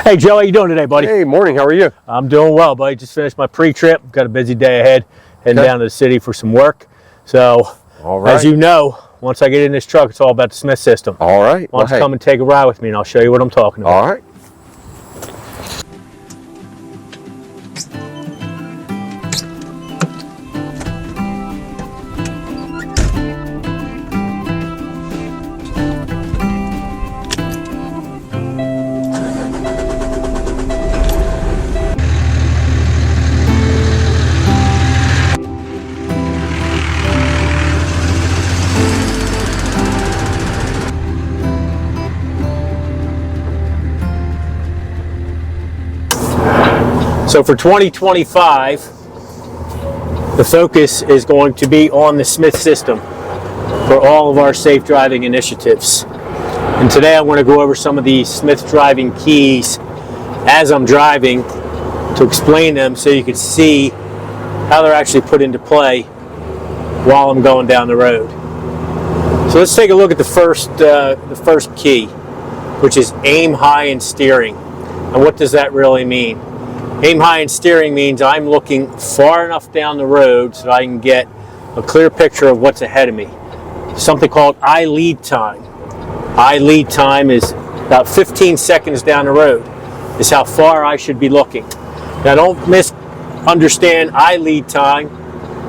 Hey Joe, how you doing today, buddy? Hey, morning. How are you? I'm doing well, buddy. Just finished my pre-trip. Got a busy day ahead, heading down to the city for some work. So, All right. as you know, once I get in this truck, it's all about the Smith system. All right. Why don't you come and take a ride with me, and I'll show you what I'm talking about. All right. So for 2025, the focus is going to be on the Smith system for all of our safe driving initiatives. And today I want to go over some of the Smith driving keys as I'm driving to explain them so you can see how they're actually put into play while I'm going down the road. So let's take a look at the first key, which is aim high in steering. And what does that really mean? Aim high in steering means I'm looking far enough down the road so that I can get a clear picture of what's ahead of me. Something called eye lead time. Eye lead time is about 15 seconds down the road, is how far I should be looking. Now don't misunderstand eye lead time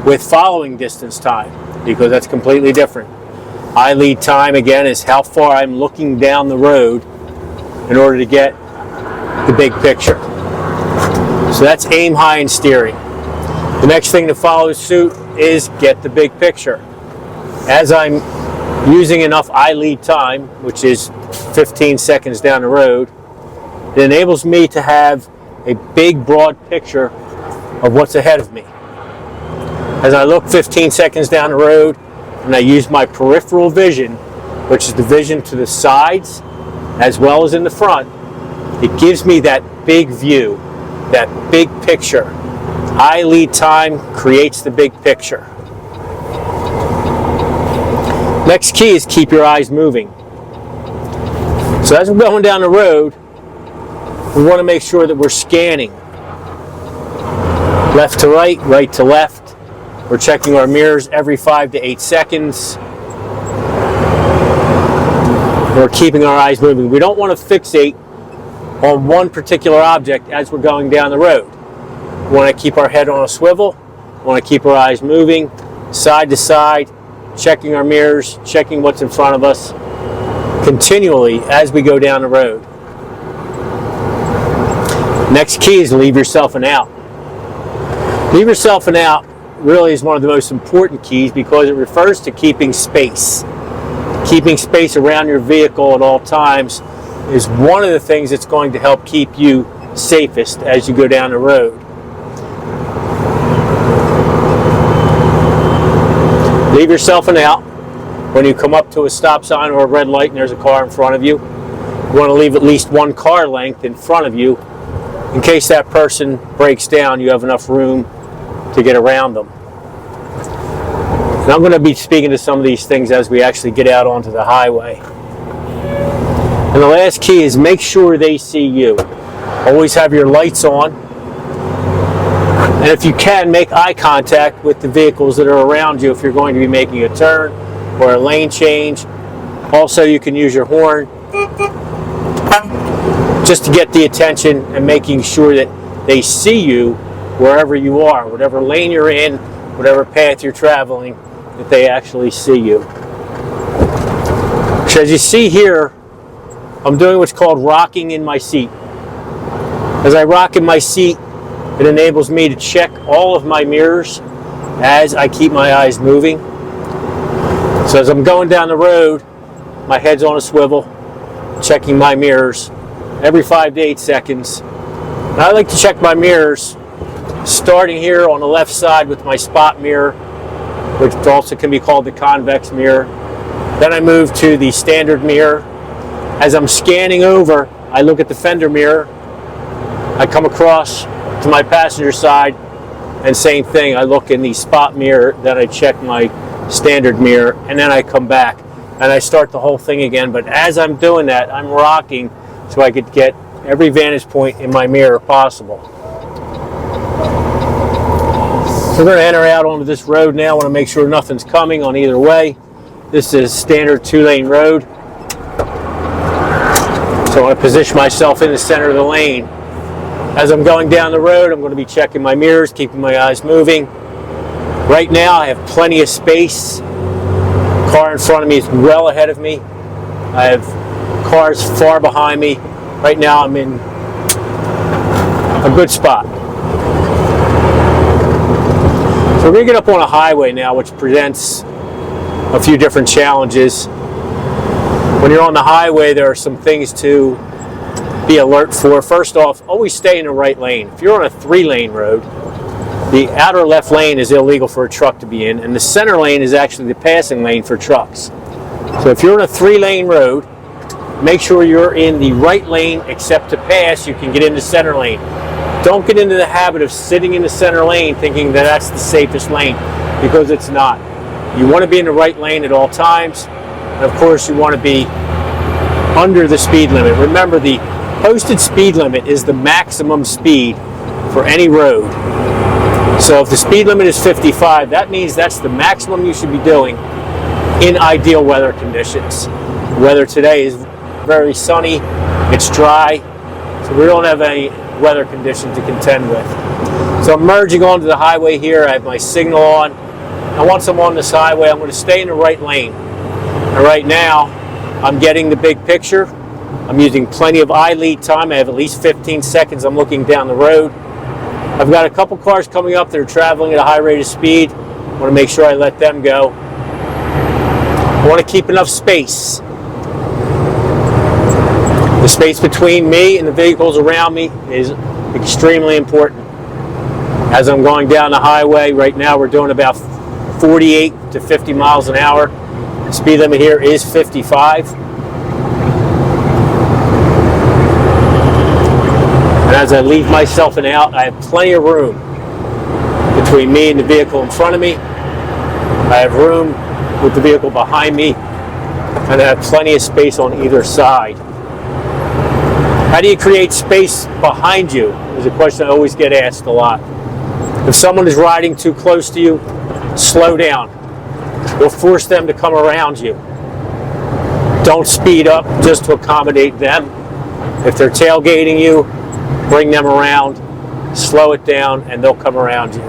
with following distance time, because that's completely different. Eye lead time, again, is how far I'm looking down the road in order to get the big picture. So that's aim high in steering. The next thing to follow suit is get the big picture. As I'm using enough eye lead time, which is 15 seconds down the road, it enables me to have a big, broad picture of what's ahead of me. As I look 15 seconds down the road and I use my peripheral vision, which is the vision to the sides as well as in the front, it gives me that big view, that big picture. Eye lead time creates the big picture. Next key is keep your eyes moving. So as we're going down the road, we want to make sure that we're scanning left to right, right to left. We're checking our mirrors every 5 to 8 seconds. We're keeping our eyes moving. We don't want to fixate on one particular object as we're going down the road. We want to keep our head on a swivel. We want to keep our eyes moving side to side, checking our mirrors, checking what's in front of us continually as we go down the road. Next key is leave yourself an out. Leave yourself an out really is one of the most important keys because it refers to keeping space. Keeping space around your vehicle at all times is one of the things that's going to help keep you safest as you go down the road. Leave yourself an out. When you come up to a stop sign or a red light and there's a car in front of you, you want to leave at least one car length in front of you. In case that person breaks down, you have enough room to get around them. And I'm going to be speaking to some of these things as we actually get out onto the highway. And the last key is make sure they see you. Always have your lights on. And if you can, make eye contact with the vehicles that are around you if you're going to be making a turn or a lane change. Also, you can use your horn just to get the attention and making sure that they see you wherever you are, whatever lane you're in, whatever path you're traveling, that they actually see you. So as you see here, I'm doing what's called rocking in my seat. As I rock in my seat, it enables me to check all of my mirrors as I keep my eyes moving. So as I'm going down the road, my head's on a swivel, checking my mirrors every 5 to 8 seconds. And I like to check my mirrors starting here on the left side with my spot mirror, which also can be called the convex mirror. Then I move to the standard mirror. As I'm scanning over, I look at the fender mirror. I come across to my passenger side, and same thing, I look in the spot mirror, then I check my standard mirror, and then I come back and I start the whole thing again. But as I'm doing that, I'm rocking so I could get every vantage point in my mirror possible. We're going to enter out onto this road now. I want to make sure nothing's coming on either way. This is standard 2-lane road. So I want to position myself in the center of the lane. As I'm going down the road, I'm going to be checking my mirrors, keeping my eyes moving. Right now, I have plenty of space. The car in front of me is well ahead of me. I have cars far behind me. Right now, I'm in a good spot. So we're going to get up on a highway now, which presents a few different challenges. When you're on the highway, there are some things to be alert for. First off, always stay in the right lane. If you're on a 3-lane road, the outer left lane is illegal for a truck to be in, and the center lane is actually the passing lane for trucks. So if you're on a 3-lane road, make sure you're in the right lane, except to pass, you can get in the center lane. Don't get into the habit of sitting in the center lane thinking that that's the safest lane, because it's not. You want to be in the right lane at all times, and of course you want to be under the speed limit. Remember, the posted speed limit is the maximum speed for any road. So if the speed limit is 55, that means that's the maximum you should be doing in ideal weather conditions. The weather today is very sunny, it's dry, so we don't have any weather conditions to contend with. So I'm merging onto the highway here. I have my signal on. And once I'm on this highway, I'm going to stay in the right lane. And right now, I'm getting the big picture. I'm using plenty of eye lead time. I have at least 15 seconds. I'm looking down the road. I've got a couple cars coming up that are traveling at a high rate of speed. I want to make sure I let them go. I want to keep enough space. The space between me and the vehicles around me is extremely important. As I'm going down the highway, right now we're doing about 48 to 50 miles an hour. The speed limit here is 55. And as I leave myself and out, I have plenty of room between me and the vehicle in front of me. I have room with the vehicle behind me, and I have plenty of space on either side. How do you create space behind you? Is a question I always get asked a lot. If someone is riding too close to you, slow down. You'll force them to come around you. Don't speed up just to accommodate them. If they're tailgating you, bring them around, slow it down, and they'll come around you.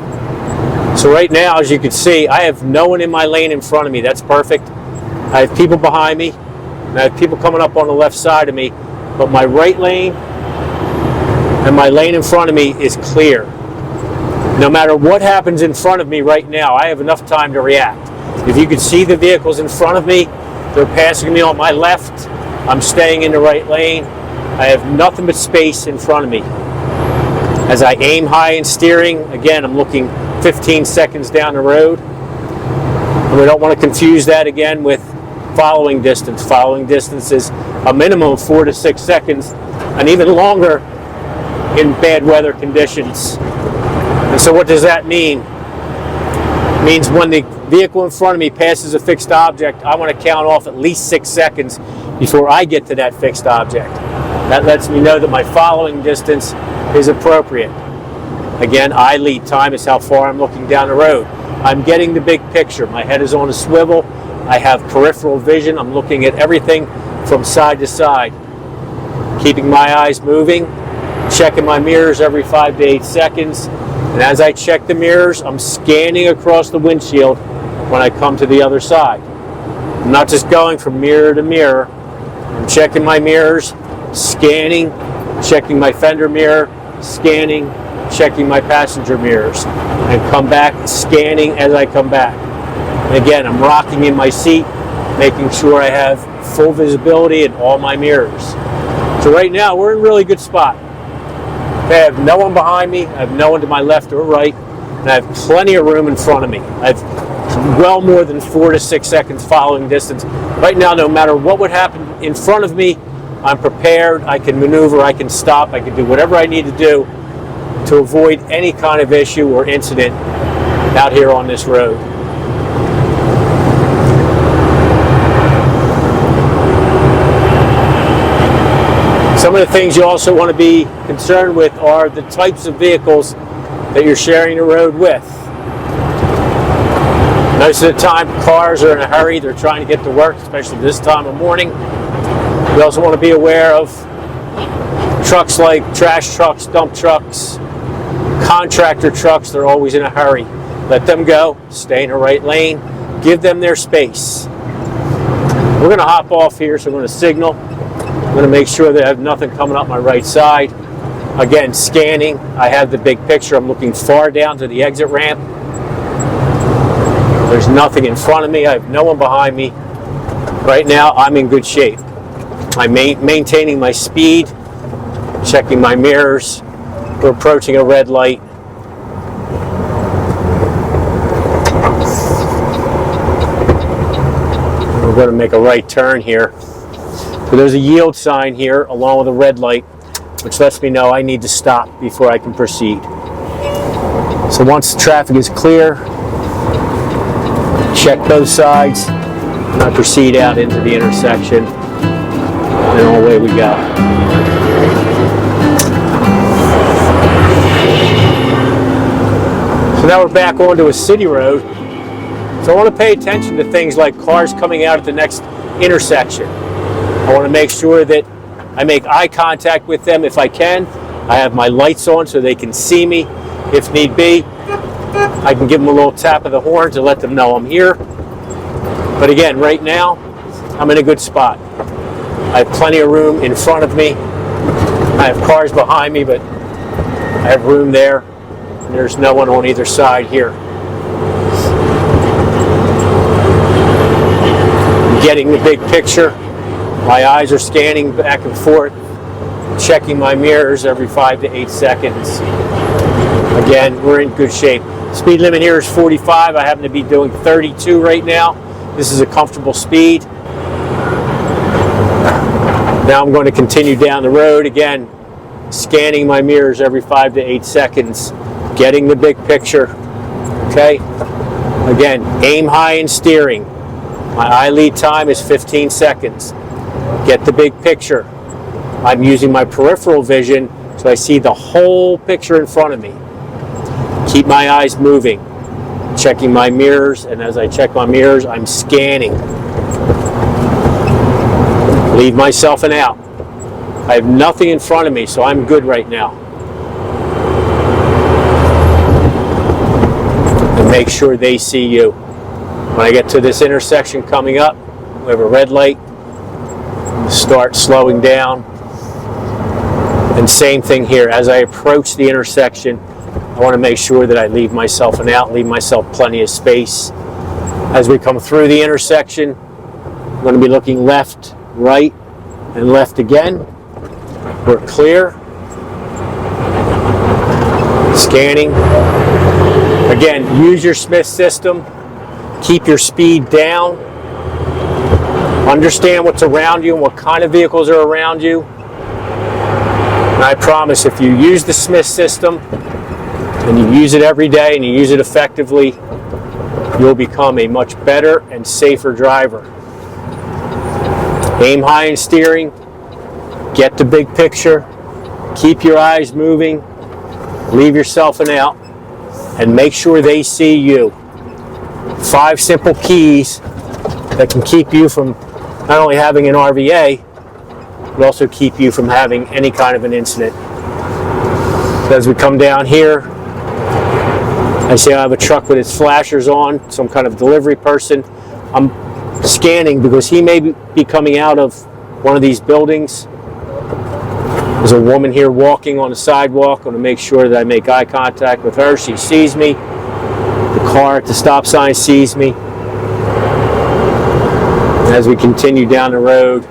So right now, as you can see, I have no one in my lane in front of me. That's perfect. I have people behind me, and I have people coming up on the left side of me, but my right lane and my lane in front of me is clear. No matter what happens in front of me right now, I have enough time to react. If you can see the vehicles in front of me, they're passing me on my left. I'm staying in the right lane. I have nothing but space in front of me. As I aim high in steering, again, I'm looking 15 seconds down the road. And we don't want to confuse that again with following distance. Following distance is a minimum of 4 to 6 seconds, and even longer in bad weather conditions. And so what does that mean? It means when the vehicle in front of me passes a fixed object, I want to count off at least 6 seconds before I get to that fixed object. That lets me know that my following distance is appropriate. Again, eye lead time is how far I'm looking down the road. I'm getting the big picture. My head is on a swivel. I have peripheral vision. I'm looking at everything from side to side. Keeping my eyes moving, checking my mirrors every 5 to 8 seconds. And as I check the mirrors, I'm scanning across the windshield when I come to the other side. I'm not just going from mirror to mirror. I'm checking my mirrors, scanning, checking my fender mirror, scanning, checking my passenger mirrors, and come back scanning as I come back. And again, I'm rocking in my seat, making sure I have full visibility in all my mirrors. So right now, we're in a really good spot. I have no one behind me, I have no one to my left or right, and I have plenty of room in front of me. I have well more than 4 to 6 seconds following distance. Right now, no matter what would happen in front of me, I'm prepared, I can maneuver, I can stop, I can do whatever I need to do to avoid any kind of issue or incident out here on this road. Some of the things you also want to be concerned with are the types of vehicles that you're sharing the road with. Most of the time, cars are in a hurry. They're trying to get to work, especially this time of morning. You also want to be aware of trucks like trash trucks, dump trucks, contractor trucks. They're always in a hurry. Let them go. Stay in the right lane. Give them their space. We're going to hop off here, so I'm going to signal. I'm going to make sure that I have nothing coming up my right side. Again, scanning. I have the big picture. I'm looking far down to the exit ramp. There's nothing in front of me. I have no one behind me. Right now, I'm in good shape. I'm maintaining my speed, checking my mirrors. We're approaching a red light. We're going to make a right turn here. So there's a yield sign here along with a red light, which lets me know I need to stop before I can proceed. So once the traffic is clear, check both sides, and I proceed out into the intersection, and away we go. So now we're back onto a city road. So I want to pay attention to things like cars coming out at the next intersection. I want to make sure that I make eye contact with them if I can. I have my lights on so they can see me if need be. I can give them a little tap of the horn to let them know I'm here. But again, right now, I'm in a good spot. I have plenty of room in front of me. I have cars behind me, but I have room there. And there's no one on either side here. I'm getting the big picture. My eyes are scanning back and forth, checking my mirrors every 5 to 8 seconds. Again, we're in good shape. Speed limit here is 45. I happen to be doing 32 right now. This is a comfortable speed. Now I'm going to continue down the road. Again, scanning my mirrors every 5 to 8 seconds, getting the big picture. Okay? Again, aim high in steering. My eye lead time is 15 seconds. Get the big picture. I'm using my peripheral vision so I see the whole picture in front of me. Keep my eyes moving, checking my mirrors, and as I check my mirrors, I'm scanning. Leave myself an out. I have nothing in front of me, so I'm good right now. And make sure they see you. When I get to this intersection coming up, we have a red light. Start slowing down. And same thing here. As I approach the intersection, I want to make sure that I leave myself an out, leave myself plenty of space. As we come through the intersection, I'm going to be looking left, right, and left again. We're clear. Scanning. Again, use your Smith system. Keep your speed down. Understand what's around you and what kind of vehicles are around you. And I promise, if you use the Smith system, and you use it every day and you use it effectively, you'll become a much better and safer driver. Aim high in steering, get the big picture, keep your eyes moving, leave yourself an out, and make sure they see you. 5 simple keys that can keep you from not only having an RVA, but also keep you from having any kind of an incident. So as we come down here, I see I have a truck with its flashers on, some kind of delivery person. I'm scanning because he may be coming out of one of these buildings. There's a woman here walking on the sidewalk. I'm going to make sure that I make eye contact with her. She sees me. The car at the stop sign sees me. As we continue down the road,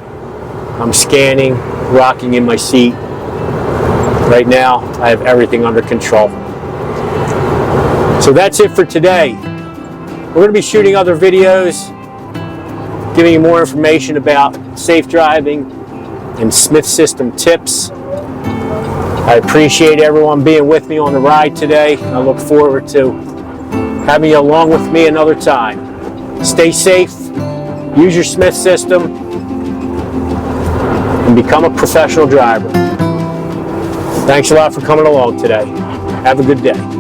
I'm scanning, rocking in my seat. Right now, I have everything under control. So that's it for today. We're going to be shooting other videos, giving you more information about safe driving and Smith system tips. I appreciate everyone being with me on the ride today. I look forward to having you along with me another time. Stay safe, use your Smith system, and become a professional driver. Thanks a lot for coming along today. Have a good day.